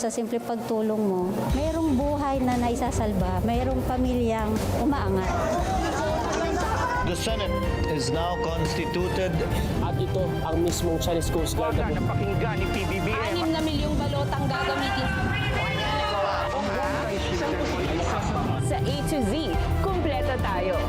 Sa simple pagtulong mo, mayroong buhay na naisasalba, mayroong pamilyang umaangat. The Senate is now constituted. At ito ang mismong Chinese Coast Guard. Napakinggan ni PBBM. 6 na milyong balotang gagamitin sa A to Z. Kumpleto tayo.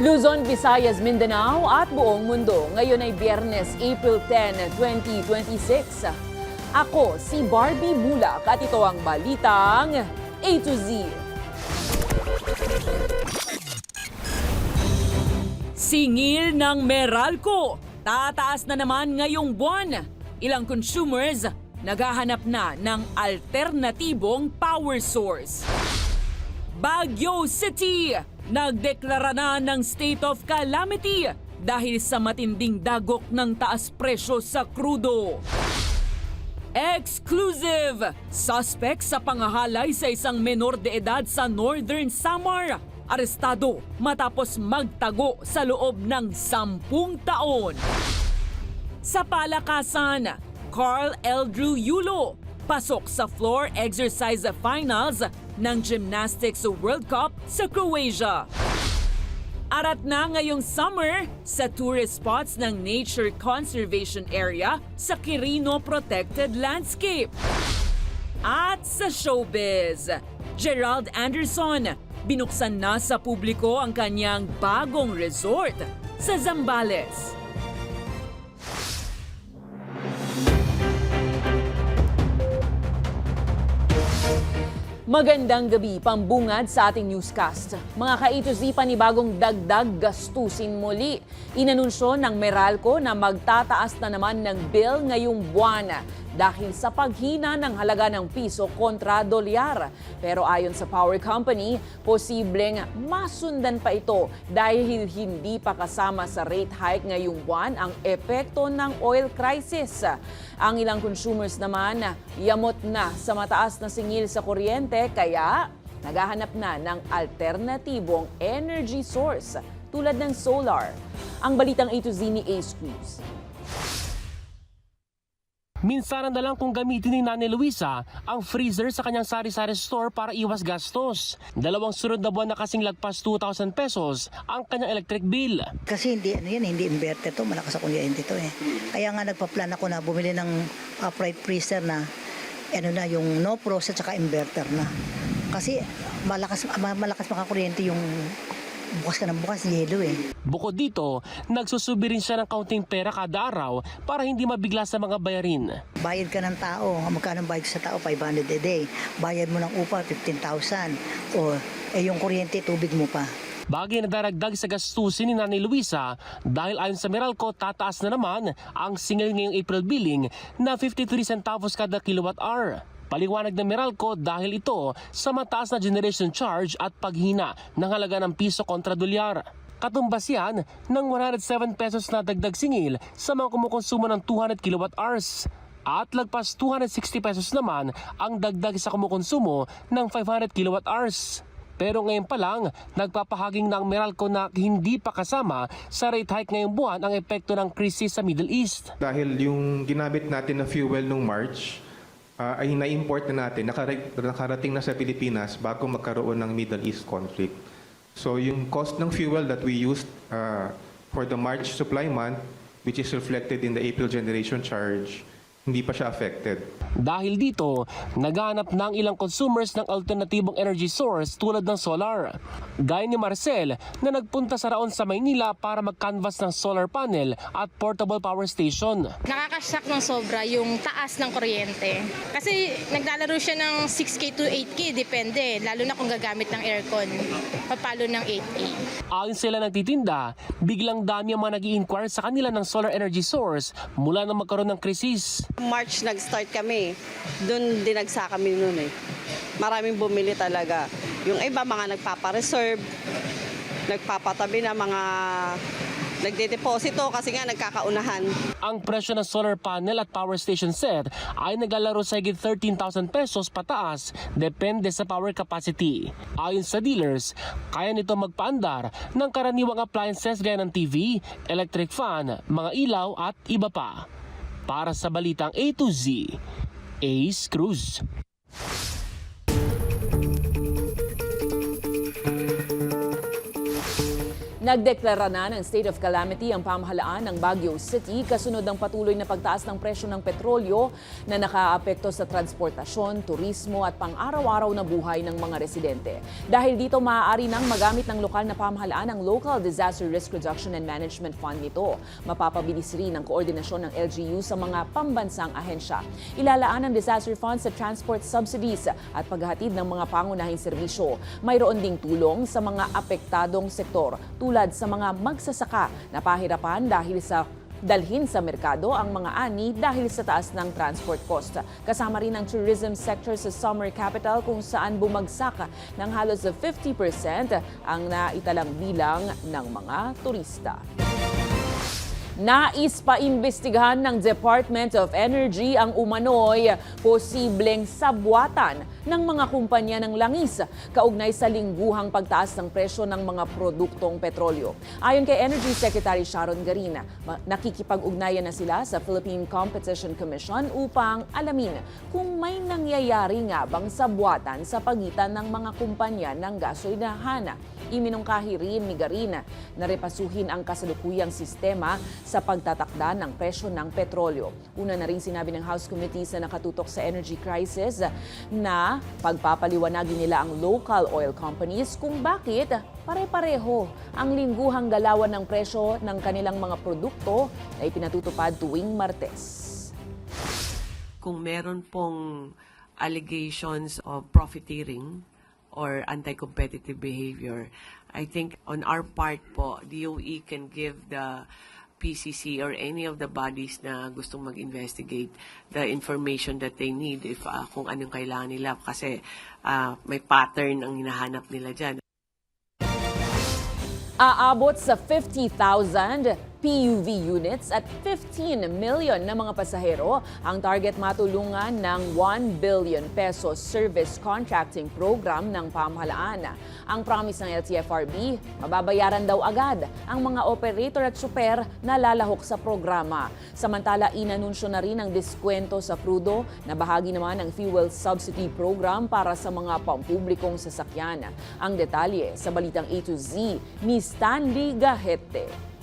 Luzon, Visayas, Mindanao at buong mundo. Ngayon ay Biyernes, April 10, 2026. Ako si Barbie Mulak at ito ang balitang A to Z. Singil ng Meralco. Tataas na naman ngayong buwan. Ilang consumers naghahanap na ng alternatibong power source. Baguio City. Nagdeklara na ng state of calamity dahil sa matinding dagok ng taas presyo sa krudo. Exclusive! Suspect sa pangahalay sa isang menor de edad sa Northern Samar. Arestado matapos magtago sa loob ng 10 taon. Sa palakasan, Carl Eldrew Yulo pasok sa floor exercise finals ng Gymnastics World Cup sa Croatia. Arat na ngayong summer sa tourist spots ng Nature Conservation Area sa Quirino Protected Landscape. At sa showbiz, Gerald Anderson, binuksan na sa publiko ang kanyang bagong resort sa Zambales. Magandang gabi, pambungad sa ating newscast. Mga ka-A to Z, panibagong dagdag gastusin muli. Inanunsyo ng Meralco na magtataas na naman ng bill ngayong buwan dahil sa paghina ng halaga ng piso kontra dolyar. Pero ayon sa power company, posibleng masundan pa ito dahil hindi pa kasama sa rate hike ngayong buwan ang epekto ng oil crisis. Ang ilang consumers naman, yamot na sa mataas na singil sa kuryente kaya naghahanap na ng alternatibong energy source tulad ng solar. Ang balitang A to Z ni Ace Cruz. Minsan na lang kung gamitin ni Nanay Luisa ang freezer sa kanyang sari-sari store para iwas gastos. 2 sunod na buwan na kasing lagpas 2,000 pesos ang kanyang electric bill. Kasi hindi inverter to, malakas ako kuryente to eh. Kaya nga nagpa-plan ako na bumili ng upright freezer na yung no process at inverter na. Kasi malakas makakuryente yung bukas ka ng bukas, yelo eh. Bukod dito, nagsusubi rin siya ng kaunting pera kada araw para hindi mabigla sa mga bayarin. Bayad ka ng tao, magkano bayad sa tao? 500 a day. Bayad mo ng upa, 15,000. O yung kuryente, tubig mo pa. Bagay na daragdag sa gastusin ni Nanay Luisa dahil ayon sa Meralco, tataas na naman ang singil ngayong April billing na 53 centavos kada kilowatt hour. Paliwanag ng Meralco dahil ito sa mataas na generation charge at paghina ng halaga ng piso kontra dolyar. Katumbas yan ng 107 pesos na dagdag singil sa mga kumukonsumo ng 200 kilowatt hours. At lagpas 260 pesos naman ang dagdag sa kumukonsumo ng 500 kilowatt hours. Pero ngayon pa lang, nagpapahaging ng Meralco na hindi pa kasama sa rate hike ngayong buwan ang epekto ng krisis sa Middle East. Dahil yung ginamit natin na fuel nung March, ay na-import na natin, nakarating na sa Pilipinas bago magkaroon ng Middle East conflict. So yung cost ng fuel that we used for the March supply month, which is reflected in the April generation charge, hindi pa siya affected. Dahil dito, naghahanap ng ilang consumers ng alternatibong energy source tulad ng solar. Gaya ni Marcel na nagpunta sa Raon sa Maynila para mag-canvas ng solar panel at portable power station. Nakakashock ng sobra yung taas ng kuryente. Kasi naglalaro siya ng 6K to 8K, depende. Lalo na kung gagamit ng aircon, papalo ng 8K. Ayon sila nagtitinda, biglang dami ang mga nag-i-inquire sa kanila ng solar energy source mula nang magkaroon ng krisis. March nag-start kami. Doon dinagsa kami noon eh. Maraming bumili talaga. Yung iba mga nagpapa-reserve, nagpapatabi na mga nagdedeposito kasi nga nagkakaunahan. Ang presyo ng solar panel at power station set ay naglalaro sa higit 13,000 pesos pataas depende sa power capacity. Ayon sa dealers, kaya nito magpaandar ng karaniwang appliances gaya ng TV, electric fan, mga ilaw at iba pa. Para sa Balitang A to Z, Ace Cruz. Nagdeklara na ng state of calamity ang pamahalaan ng Baguio City kasunod ng patuloy na pagtaas ng presyo ng petrolyo na nakaapekto sa transportasyon, turismo at pang-araw-araw na buhay ng mga residente. Dahil dito, maaari nang magamit ng lokal na pamahalaan ang Local Disaster Risk Reduction and Management Fund nito. Mapapabilis rin ang koordinasyon ng LGU sa mga pambansang ahensya. Ilalaan ang disaster fund sa transport subsidies at paghahatid ng mga pangunahing serbisyo. Mayroon ding tulong sa mga apektadong sektor tulad sa mga magsasaka na pahirapan dahil sa dalhin sa merkado ang mga ani dahil sa taas ng transport cost. Kasama rin ang tourism sector sa summer capital kung saan bumagsak ng halos 50% ang naitalang bilang ng mga turista. Nais pa imbestigahan ng Department of Energy ang umano'y posibleng sabwatan ng mga kumpanya ng langis kaugnay sa lingguhang pagtaas ng presyo ng mga produktong petrolyo. Ayon kay Energy Secretary Sharon Garina, nakikipag-ugnayan na sila sa Philippine Competition Commission upang alamin kung may nangyayari nga bang sabwatan sa pagitan ng mga kumpanya ng gasolinahan. Iminungkahi rin ni Garina na repasuhin ang kasalukuyang sistema sa pagtatakda ng presyo ng petrolyo. Una na rin sinabi ng House Committees na nakatutok sa energy crisis na pagpapaliwanagin nila ang local oil companies kung bakit pare-pareho ang lingguhang galawan ng presyo ng kanilang mga produkto na ipinatutupad tuwing Martes. Kung meron pong allegations of profiteering or anti-competitive behavior, I think on our part po, DOE can give the PCC or any of the bodies na gustong mag-investigate the information that they need if kung anong kailangan nila kasi may pattern ang hinahanap nila dyan. Aabot sa 50,000 PUV units at 15 million na mga pasahero ang target matulungan ng 1 billion pesos service contracting program ng pamahalaan. Ang promise ng LTFRB, mababayaran daw agad ang mga operator at super na lalahok sa programa. Samantala, inanunsyo na rin ang diskwento sa crudo na bahagi naman ng fuel subsidy program para sa mga pampublikong sasakyan. Ang detalye sa Balitang A to Z ni Stanley Gahete.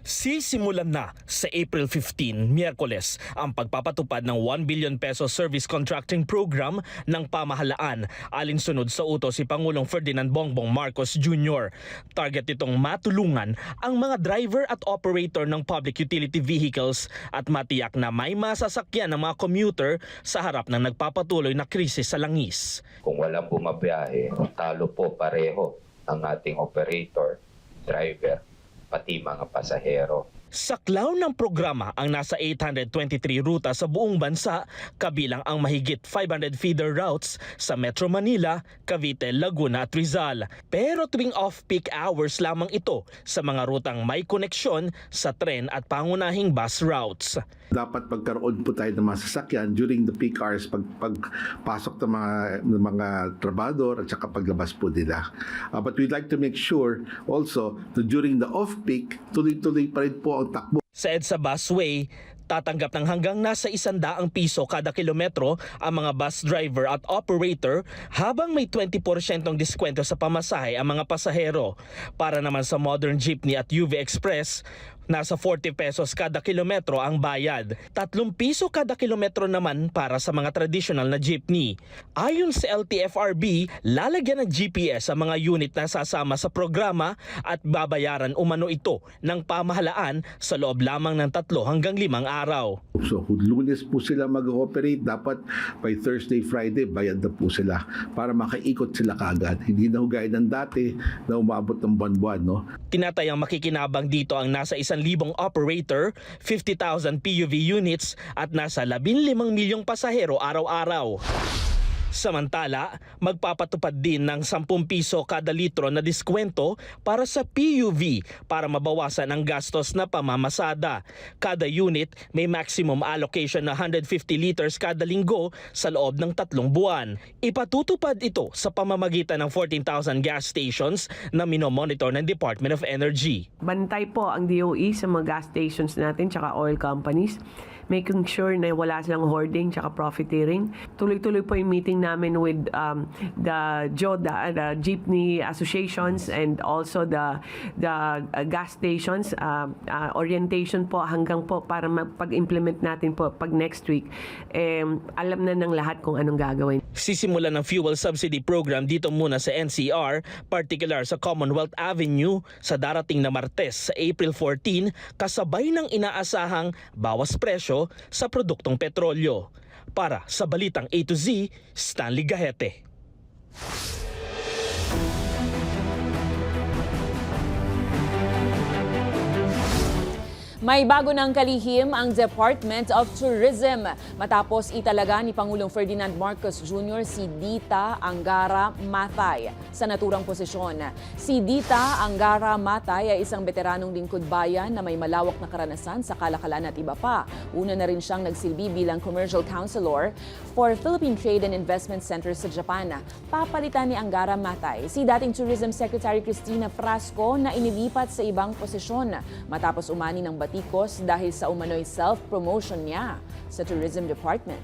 Sisimulan na sa April 15, Miyerkules, ang pagpapatupad ng 1 billion peso service contracting program ng pamahalaan alinsunod sa utos si Pangulong Ferdinand Bongbong Marcos Jr. Target nitong matulungan ang mga driver at operator ng public utility vehicles at matiyak na may masasakyan ng mga commuter sa harap ng nagpapatuloy na krisis sa langis. Kung walang bumabiyahe, talo po pareho ang ating operator, driver, pati mga pasahero. Saklaw ng programa ang nasa 823 ruta sa buong bansa, kabilang ang mahigit 500 feeder routes sa Metro Manila, Cavite, Laguna at Rizal. Pero tuwing off-peak hours lamang ito sa mga rutang may koneksyon sa tren at pangunahing bus routes. Dapat pagkaroon po tayo ng mga sasakyan during the peak hours pagpasok ng mga trabador at saka paglabas po nila. But we'd like to make sure also that during the off-peak, tuloy-tuloy pa rin po ang takbo. Sa EDSA Busway, tatanggap ng hanggang nasa 100 piso kada kilometro ang mga bus driver at operator habang may 20% diskwento sa pamasahe ang mga pasahero. Para naman sa modern jeepney at UV Express, nasa 40 pesos kada kilometro ang bayad. 3 piso kada kilometro naman para sa mga traditional na jeepney. Ayon sa LTFRB, lalagyan ng GPS ang mga unit na sasama sa programa at babayaran umano ito ng pamahalaan sa loob lamang ng 3 hanggang 5 araw. So kung Lunes po sila mag-ooperate, dapat by Thursday, Friday, bayad na po sila para makaikot sila kaagad. Hindi na gaya ng dati na umabot ng buwan-buwan. No? Tinatayang makikinabang dito ang nasa 1,000 operator, 50,000 PUV units at nasa 15 milyong pasahero araw-araw. Samantala, magpapatupad din ng 10 piso kada litro na diskwento para sa PUV para mabawasan ang gastos na pamamasada. Kada unit may maximum allocation na 150 liters kada linggo sa loob ng 3 buwan. Ipatutupad ito sa pamamagitan ng 14,000 gas stations na minomonitor ng Department of Energy. Bantay po ang DOE sa mga gas stations natin tsaka oil companies, making sure na wala silang hoarding tsaka profiteering. Tuloy-tuloy po yung meeting namin with the JODA, the jeepney associations, and also the gas stations. Orientation po hanggang po para pag-implement natin po pag next week. Alam na ng lahat kung anong gagawin. Sisimulan ng fuel subsidy program dito muna sa NCR, particular sa Commonwealth Avenue sa darating na Martes sa April 14, kasabay ng inaasahang bawas presyo sa produktong petrolyo. Para sa Balitang A to Z, Stanley Gahete. May bago ng kalihim ang Department of Tourism matapos italaga ni Pangulong Ferdinand Marcos Jr. si Dita Angara Matay sa naturang posisyon. Si Dita Angara Matay ay isang veteranong lingkod bayan na may malawak na karanasan sa kalakalan at iba pa. Una na rin siyang nagsilbi bilang Commercial Counselor for Philippine Trade and Investment Center sa Japan. Papalitan ni Angara Matay si dating Tourism Secretary Cristina Frasco na inilipat sa ibang posisyon matapos umani ng batikos dahil sa umano'y self-promotion niya sa Tourism Department.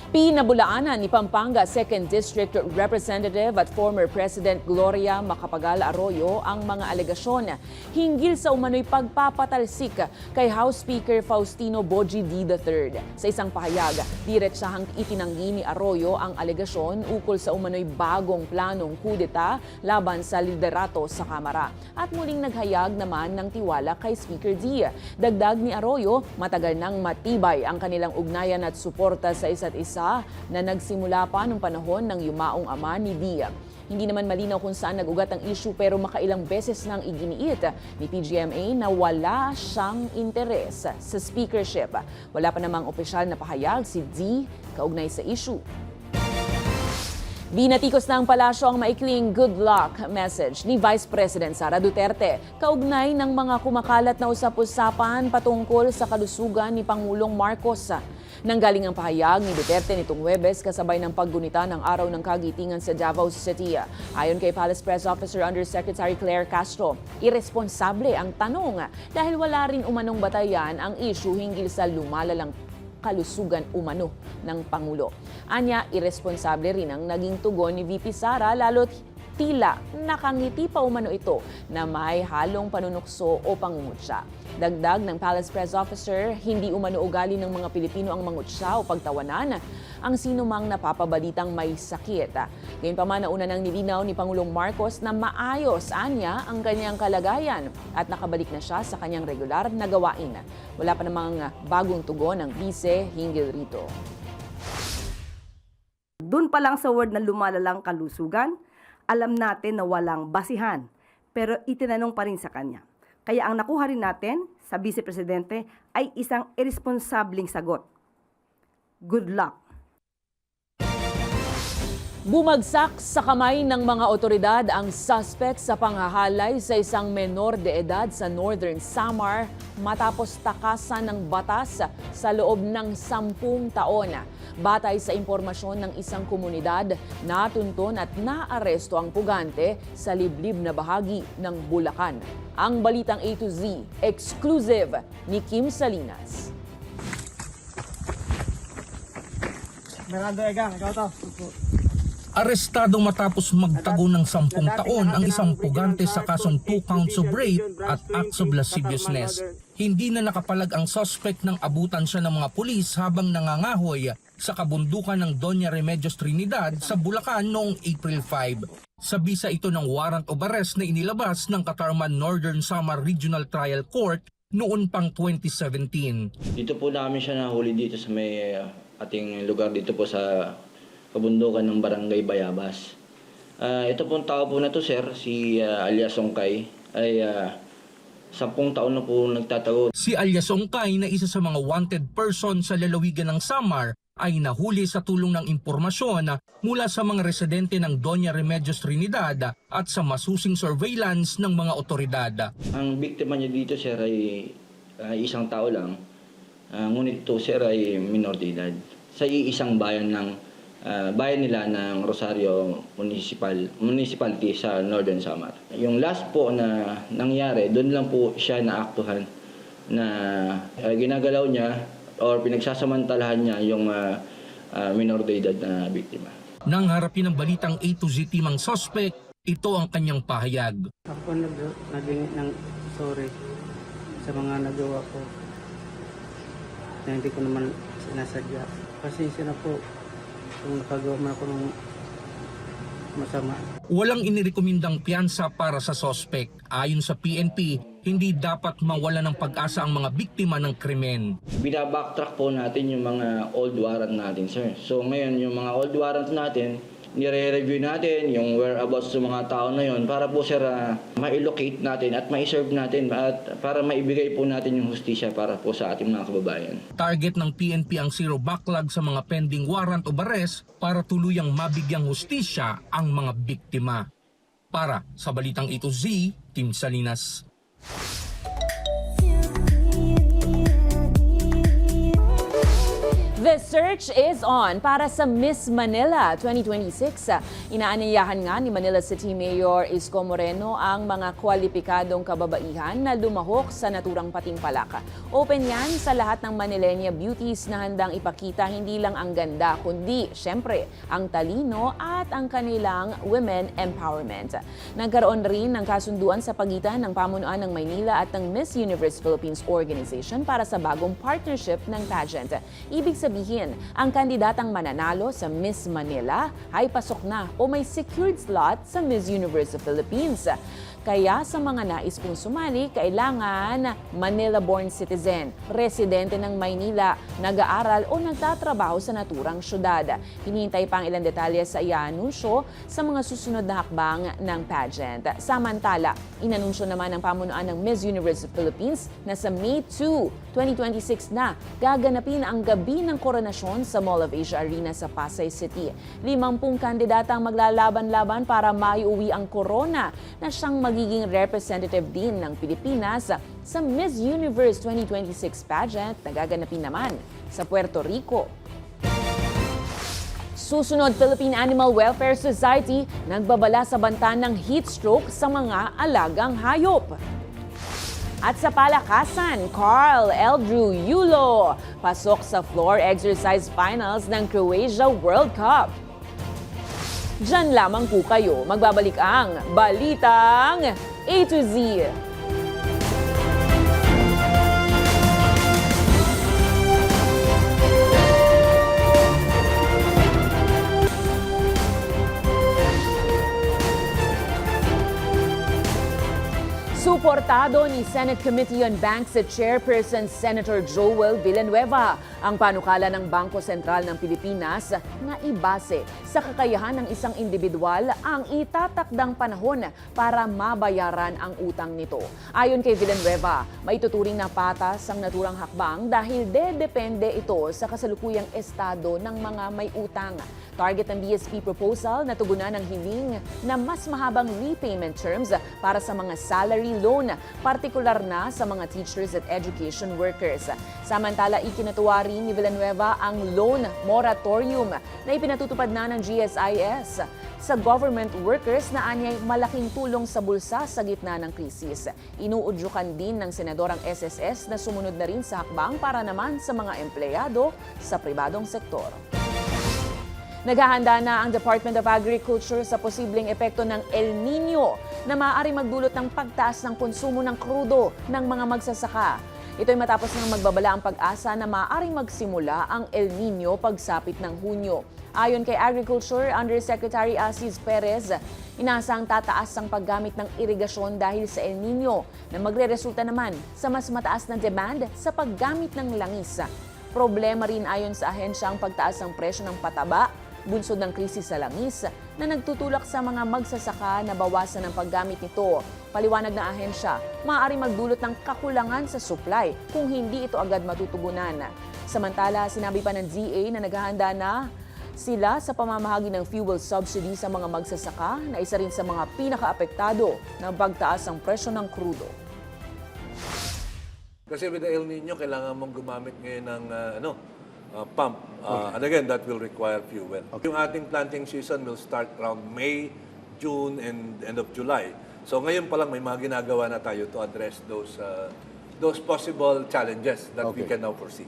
Pinabulaanan ni Pampanga 2nd District Representative at former President Gloria Macapagal Arroyo ang mga alegasyon hinggil sa umano'y pagpapatalsik kay House Speaker Faustino Boji D. III. Sa isang pahayag, diretsahang itinanggi ni Arroyo ang alegasyon ukol sa umano'y bagong planong kudeta laban sa liderato sa Kamara. At muling naghayag naman ng tiwala kay Speaker D. Dagdag ni Arroyo, matagal nang matibay ang kanilang ugnayan at suporta sa isa't isa na nagsimula pa nung panahon ng yumaong ama ni Dia. Hindi naman malinaw kung saan nag-ugat ang issue pero makailang beses nang iginiit ni PGMA na wala siyang interes sa speakership. Wala pa namang opisyal na pahayag si D kaugnay sa issue. Binatikos ng palasyo ang maikling good luck message ni Vice President Sara Duterte kaugnay ng mga kumakalat na usap-usapan patungkol sa kalusugan ni Pangulong Marcos. Nanggaling ang pahayag ni Duterte nitong Huwebes kasabay ng paggunita ng Araw ng Kagitingan sa Davao City. Ayon kay Palace Press Officer Undersecretary Claire Castro, irresponsable ang tanong dahil wala rin umanong batayan ang issue hinggil sa lumalalang kalusugan umano ng Pangulo. Anya, irresponsable rin ang naging tugon ni VP Sara lalo't tila nakangiti pa umano ito na may halong panunukso o pangungutya. Dagdag ng Palace Press Officer, hindi umano ugali ng mga Pilipino ang mangutya o pagtawanan ang sino mang napapabalitang may sakit. Gayunpaman, nauna nang nilinaw ni Pangulong Marcos na maayos anya ang kanyang kalagayan at nakabalik na siya sa kanyang regular na gawain. Wala pa namang bagong tugon ng bise hinggil rito. Doon pa lang sa word na lumalalang kalusugan, alam natin na walang basihan, pero itinanong pa rin sa kanya. Kaya ang nakuha rin natin sa Vice Presidente ay isang irresponsableng sagot. Good luck. Bumagsak sa kamay ng mga otoridad ang suspect sa panghahalay sa isang menor de edad sa Northern Samar matapos takasan ng batas sa loob ng 10 taon. Batay sa impormasyon ng isang komunidad, natunton at naaresto ang pugante sa liblib na bahagi ng Bulacan. Ang Balitang A to Z, exclusive ni Kim Salinas. Arestado matapos magtago ng 10 taon ang isang pugante sa kasong 2 counts of rape at acts of lasciviousness. Hindi na nakapalag ang suspect nang abutan siya ng mga pulis habang nangangahoy sa kabundukan ng Doña Remedios Trinidad sa Bulacan noong April 5. Sa bisa ito ng warrant of arrest na inilabas ng Katarman Northern Samar Regional Trial Court noon pang 2017. Dito po namin siya nahuli dito sa may ating lugar dito po sa kabundukan ng Barangay Bayabas. Ito pong tao po na to, sir, si alias Songkay, ay 10 taon na po nagtatago. Si alias Songkay na isa sa mga wanted person sa lalawigan ng Samar ay nahuli sa tulong ng impormasyon mula sa mga residente ng Doña Remedios Trinidad at sa masusing surveillance ng mga otoridad. Ang biktima niya dito, sir, ay isang tao lang. Ngunit ito, sir, ay minor de edad. Sa iisang bayan nila ng Rosario Municipality sa Northern Samar. Yung last po na nangyari, doon lang po siya naaktuhan na ginagalaw niya or pinagsasamantalahan niya yung minor de edad na biktima. Nang harapin ng balitang A to Z team ang suspect, ito ang kanyang pahayag. Ako naging ng sorry sa mga nagawa ko na hindi ko naman sinasadya. Pasensya na po kung nakagawa man ako ng masama. Walang inirekomendang piyansa para sa suspect. Ayon sa PNP, hindi dapat mawala ng pag-asa ang mga biktima ng krimen. Binabacktrack po natin yung mga old warrant natin, sir. So ngayon, yung mga old warrant natin, nire-review natin yung whereabouts ng mga tao na yon para po, sir, ma-locate natin at ma-serve natin at para maibigay po natin yung hustisya para po sa ating mga kababayan. Target ng PNP ang zero backlog sa mga pending warrant of arrest para tuluyang mabigyang hustisya ang mga biktima. Para sa Balitang A to Z, Team Salinas. The search is on para sa Miss Manila 2026. Inaanyayahan nga ni Manila City Mayor Isko Moreno ang mga kwalipikadong kababaihan na lumahok sa naturang patimpalak. Open yan sa lahat ng Manilenia beauties na handang ipakita hindi lang ang ganda, kundi syempre ang talino at ang kanilang women empowerment. Nagkaroon rin ng kasunduan sa pagitan ng pamunuan ng Maynila at ng Miss Universe Philippines Organization para sa bagong partnership ng pageant. Ibig sabihin, ang kandidatang mananalo sa Miss Manila ay pasok na o may secured slot sa Miss Universe Philippines. Kaya sa mga nais pong sumali, kailangan Manila-born citizen, residente ng Maynila, nag-aaral o nagtatrabaho sa naturang syudad. Hinihintay pa ang ilang detalye sa i-anunsyo sa mga susunod na hakbang ng pageant. Samantala, inanunsyo naman ng pamunuan ng Miss Universe Philippines na sa May 2, 2026 na gaganapin ang gabi ng koronasyon sa Mall of Asia Arena sa Pasay City. 50 kandidatang maglalaban-laban para maiuwi ang corona na siyang magiging representative din ng Pilipinas sa Miss Universe 2026 pageant na gaganapin naman sa Puerto Rico. Susunod, Philippine Animal Welfare Society nagbabala sa banta ng heat stroke sa mga alagang hayop. At sa palakasan, Carl Eldrew Yulo pasok sa floor exercise finals ng Croatia World Cup. Diyan lamang po kayo magbabalik ang Balitang A to Z. Suportado ni Senate Committee on Banks Chairperson Senator Joel Villanueva ang panukala ng Bangko Sentral ng Pilipinas na ibase sa kakayahan ng isang individual ang itatakdang panahon para mabayaran ang utang nito. Ayon kay Villanueva, maituturing na patas ang naturang hakbang dahil dedepende ito sa kasalukuyang estado ng mga may utang. Target ng BSP proposal na tugunan ng hiling na mas mahabang repayment terms para sa mga salary loan, partikular na sa mga teachers at education workers. Samantala, ikinatuwa rin ni Villanueva ang loan moratorium na ipinatutupad na ng GSIS sa government workers na anyay malaking tulong sa bulsa sa gitna ng krisis. Inuudyukan din ng senador ang SSS na sumunod na rin sa hakbang para naman sa mga empleyado sa pribadong sektor. Naghahanda na ang Department of Agriculture sa posibleng epekto ng El Nino na maaari magdulot ng pagtaas ng konsumo ng krudo ng mga magsasaka. Ito'y matapos nang magbabala ang pag-asa na maaaring magsimula ang El Nino pagsapit ng Hunyo. Ayon kay Agriculture Undersecretary Aziz Perez, inaasang tataas ang paggamit ng irigasyon dahil sa El Nino na magreresulta naman sa mas mataas na demand sa paggamit ng langis. Problema rin ayon sa ahensya ang pagtaas ng presyo ng pataba, bunsod ng krisis sa langis na nagtutulak sa mga magsasaka na bawasan ang paggamit nito. Paliwanag na ahensya, maaari magdulot ng kakulangan sa supply kung hindi ito agad matutugunan. Samantala, sinabi pa ng DA na naghahanda na sila sa pamamahagi ng fuel subsidy sa mga magsasaka na isa rin sa mga pinakaapektado ng pagtaas ng presyo ng krudo. Kasi with the El Nino, kailangan mong gumamit ngayon ng pump. And again, that will require fuel. Yung ating planting season will start around May, June, and end of July. So ngayon pa lang may mga ginagawa na tayo to address those possible challenges that we can now foresee.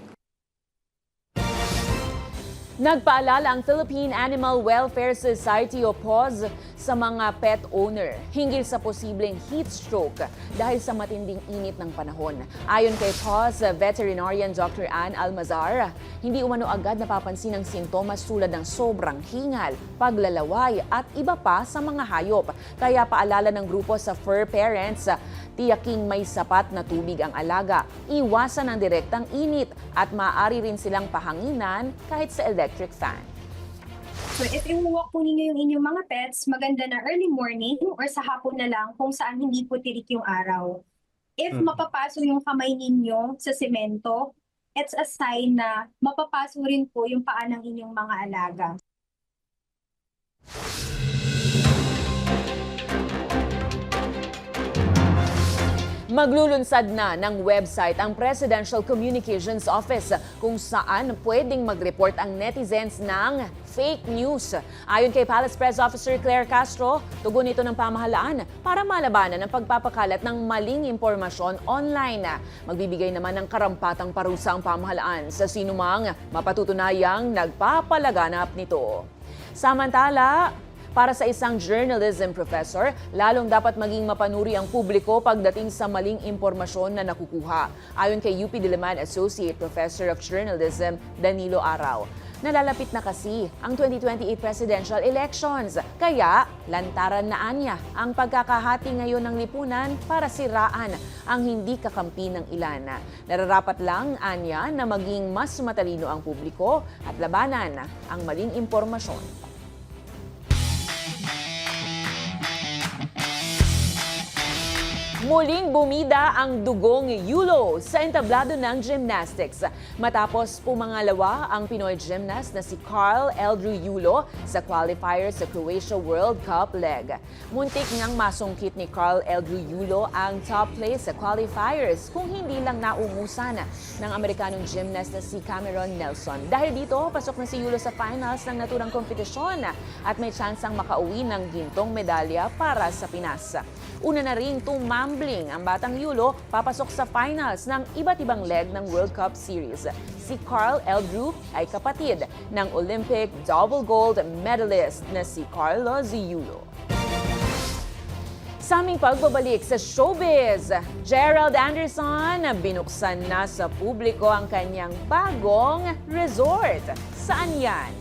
Nagpaalala ang Philippine Animal Welfare Society o PAWS sa mga pet owner hinggil sa posibleng heat stroke dahil sa matinding init ng panahon. Ayon kay PAWS veterinarian Dr. Ann Almazar, hindi umano agad napapansin ang sintomas tulad ng sobrang hingal, paglalaway at iba pa sa mga hayop. Kaya paalala ng grupo sa fur parents, tiyaking may sapat na tubig ang alaga, iwasan ang direktang init at maaari rin silang pahanginan kahit sa electric fan. So if i-walk po ninyo yung inyong mga pets, maganda na early morning or sa hapon na lang kung saan hindi po tirik yung araw. If mapapaso yung kamay ninyo sa semento, it's a sign na mapapaso rin po yung paa ng inyong mga alaga. Maglulunsad na ng website ang Presidential Communications Office kung saan pwedeng mag-report ang netizens ng fake news. Ayon kay Palace Press Officer Claire Castro, tugon ito ng pamahalaan para malabanan ang pagpapakalat ng maling impormasyon online. Magbibigay naman ng karampatang parusa ang pamahalaan sa sinumang mapatutunayang nagpapalaganap nito. Samantala, para sa isang journalism professor, lalong dapat maging mapanuri ang publiko pagdating sa maling impormasyon na nakukuha. Ayon kay UP Diliman Associate Professor of Journalism, Danilo Araw. Nalalapit na kasi ang 2028 presidential elections. Kaya, lantaran na anya ang pagkakahati ngayon ng lipunan para siraan ang hindi kakampi ng ilan. Nararapat lang anya na maging mas matalino ang publiko at labanan ang maling impormasyon. Muling bumida ang dugong Yulo sa entablado ng gymnastics. Matapos pumangalawa ang Pinoy gymnast na si Carl Eldrew Yulo sa qualifier sa Croatia World Cup leg. Muntik ngang masungkit ni Carl Eldrew Yulo ang top place sa qualifiers kung hindi lang naungusan ng Amerikanong gymnast na si Cameron Nelson. Dahil dito, pasok na si Yulo sa finals ng naturang kompetisyon at may tsansang makauwi ng gintong medalya para sa Pinas. Una na ring tumambling ang batang Yulo papasok sa finals ng iba't ibang leg ng World Cup Series. Si Carl Eldrew ay kapatid ng Olympic double gold medalist na si Carlos Yulo. Sa aming pagbabalik sa showbiz, Gerald Anderson binuksan na sa publiko ang kanyang bagong resort. Saan yan?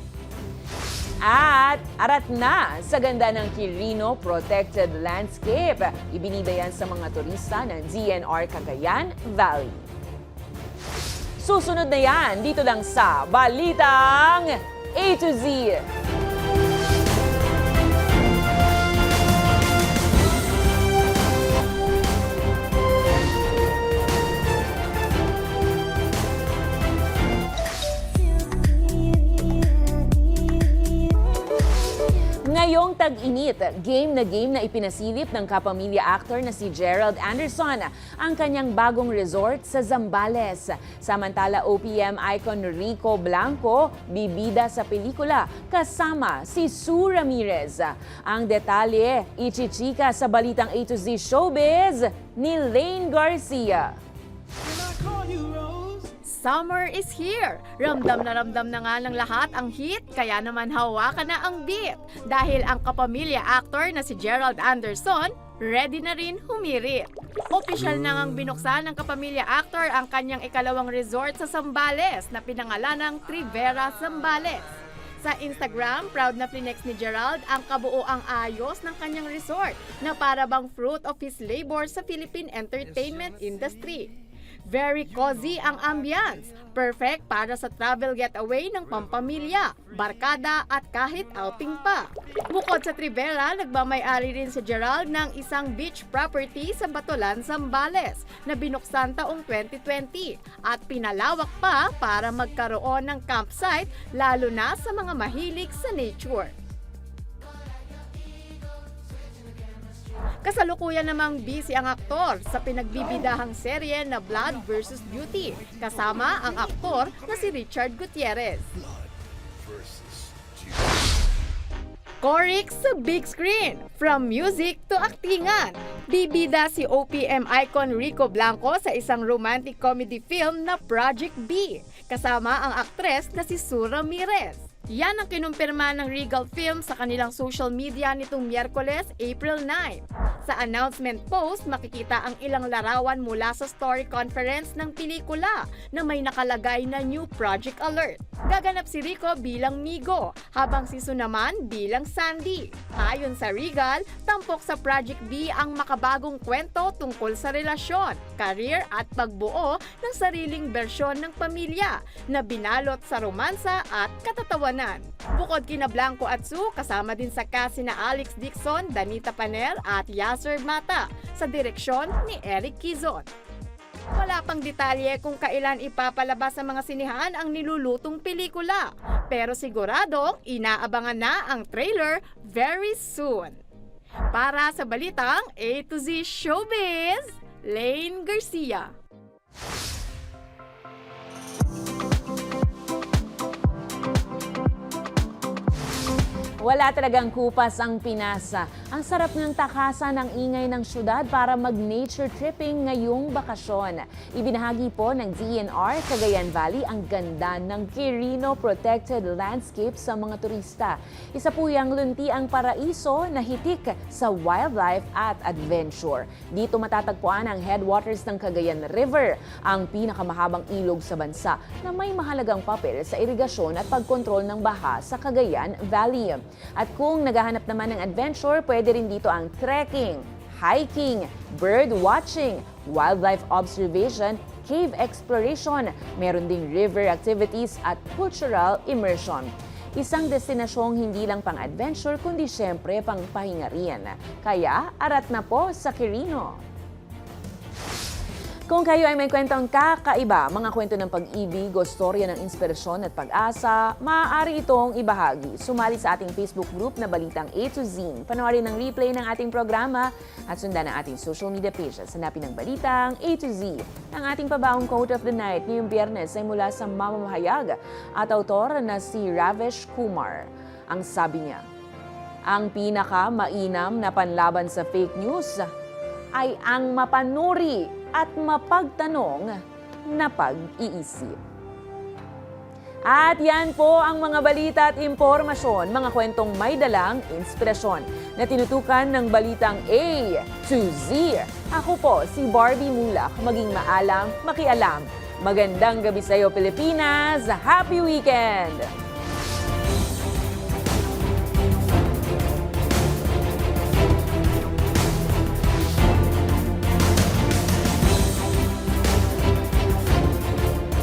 At arat na sa ganda ng Quirino Protected Landscape. Ibinida yan sa mga turista ng DNR Cagayan Valley. Susunod na yan dito lang sa Balitang A to Z. Ngayong tag-init, game na ipinasilip ng kapamilya actor na si Gerald Anderson ang kanyang bagong resort sa Zambales. Samantala, OPM icon Rico Blanco bibida sa pelikula kasama si Sue Ramirez. Ang detalye, ichichika sa Balitang A to Z Showbiz ni Lane Garcia. Summer is here! Ramdam na nga ng lahat ang heat, kaya naman hawakan na ang beat. Dahil ang kapamilya actor na si Gerald Anderson, ready na rin humirit. Opisyal na ngang binuksan ng kapamilya actor ang kanyang ikalawang resort sa Zambales na pinangalan ng Trivera Zambales. Sa Instagram, proud na flinex ni Gerald ang kabuoang ayos ng kanyang resort na para bang fruit of his labor sa Philippine entertainment industry. Very cozy ang ambience. Perfect para sa travel getaway ng pampamilya, barkada at kahit outing pa. Bukod sa Trivera, nagmamay-ari rin si Gerald ng isang beach property sa Batolan, Zambales na binuksan taong 2020 at pinalawak pa para magkaroon ng campsite lalo na sa mga mahilig sa nature. Kasalukuyan namang busy ang aktor sa pinagbibidahang serye na Blood vs. Beauty, kasama ang aktor na si Richard Gutierrez. Corix sa big screen, from music to aktingan. Bibida si OPM icon Rico Blanco sa isang romantic comedy film na Project B, kasama ang aktres na si Sue Ramirez. Yan ang kinumpirma ng Regal Films sa kanilang social media nitong Miyerkules, April 9. Sa announcement post, makikita ang ilang larawan mula sa story conference ng pelikula na may nakalagay na new project alert. Gaganap si Rico bilang Migo, habang si Sue naman bilang Sandy. Ayon sa Regal, tampok sa Project B ang makabagong kwento tungkol sa relasyon, career at pagbuo ng sariling bersyon ng pamilya na binalot sa romansa at katatawanan. Bukod kina Blanco at Sue, kasama din sa cast na Alex Dixon, Danita Paner at Yasser Mata sa direksyon ni Eric Quizon. Wala pang detalye kung kailan ipapalabas sa mga sinihan ang nilulutong pelikula, pero siguradong inaabangan na ang trailer very soon. Para sa balitang A to Z Showbiz, Lane Garcia. Wala talagang kupas ang Pinas. Ang sarap ng takasan ng ingay ng syudad para mag-nature tripping ngayong bakasyon. Ibinahagi po ng DENR Cagayan Valley ang ganda ng Quirino Protected Landscape sa mga turista. Isa po yung luntiang paraiso na hitik sa wildlife at adventure. Dito matatagpuan ang headwaters ng Cagayan River, ang pinakamahabang ilog sa bansa na may mahalagang papel sa irigasyon at pagkontrol ng baha sa Cagayan Valley. At kung naghahanap naman ng adventure, pwede rin dito ang trekking, hiking, bird watching, wildlife observation, cave exploration, meron ding river activities at cultural immersion. Isang destinasyong hindi lang pang-adventure kundi syempre pang-pahinga rin. Kaya arat na po sa Quirino. Kung kayo ay may kwentong kakaiba, mga kwento ng pag-ibig o storya ng inspirasyon at pag-asa, maaari itong ibahagi. Sumali sa ating Facebook group na Balitang A to Z. Panoorin ang replay ng ating programa at sundan ang ating social media pages. Hanapin ang Balitang A to Z. Ang ating pabaong quote of the night ngayong Biyernes ay mula sa mamamahayag at autor na si Ravesh Kumar. Ang sabi niya, ang pinaka-mainam na panlaban sa fake news ay ang mapanuri at mapagtanong na pag-iisip. At yan po ang mga balita at impormasyon, mga kwentong may dalang inspirasyon na tinutukan ng Balitang A to Z. Ako po si Barbie Mulak, maging maalam, makialam. Magandang gabi sa iyo, Pilipinas! Happy weekend!